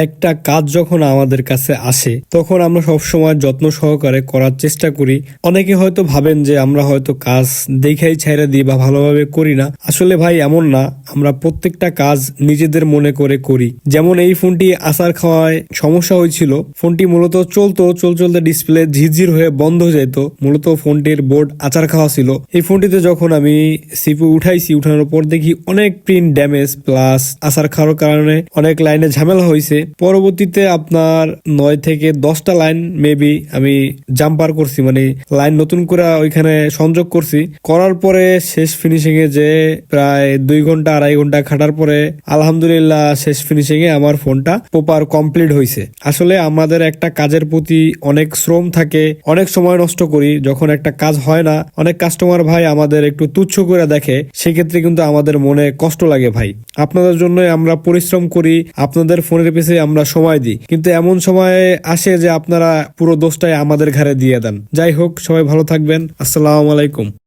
একটা কাজ যখন আমাদের কাছে আসে তখন আমরা সবসময় যত্ন সহকারে করার চেষ্টা করি। অনেকে হয়তো ভাবেন যে আমরা হয়তো কাজ দেখেই ছাইড়া দিই বা ভালোভাবে করি না। আসলে ভাই এমন না, আমরা প্রত্যেকটা কাজ নিজেদের মনে করে করি। যেমন এই ফোনটি আসার খাওয়ায় সমস্যা হয়েছিল। ফোনটি মূলত চলতে ডিসপ্লে ঝিরঝির হয়ে বন্ধ হয়ে যেত। মূলত ফোনটির বোর্ড আচার খাওয়া ছিল। এই ফোনটিতে যখন আমি সিপি উঠানোর পর দেখি অনেক প্রিন্ট ড্যামেজ প্লাস আসার খাওয়ার কারণে অনেক লাইনে ঝামেলা হয়েছে। পরবর্তীতে আপনার 9 থেকে 10টা লাইন মেবি আমি জাম্পার করছি, মানে লাইন নতুন করে ওইখানে সংযোগ করছি। করার পরে শেষ ফিনিশিং এ যে প্রায় 2 ঘন্টা 2.5 ঘন্টা খাটার পরে আলহামদুলিল্লাহ শেষ ফিনিশিং এ আমার ফোনটা প্রপার কমপ্লিট হয়েছে। আসলে আমাদের একটা কাজের প্রতি অনেক শ্রম থাকে, অনেক সময় নষ্ট করি। যখন একটা কাজ হয় না, অনেক কাস্টমার ভাই আমাদের একটু তুচ্ছ করে দেখে, সেক্ষেত্রে কিন্তু আমাদের মনে কষ্ট লাগে ভাই। আপনাদের জন্য আমরা পরিশ্রম করি, আপনাদের ফোনের পিছে আমরা সময় দিই, কিন্তু এমন সময় আসে যে আপনারা পুরো দোষটাই আমাদের ঘাড়ে দিয়ে দেন। যাই হোক, সবাই ভালো থাকবেন। আসসালামু আলাইকুম।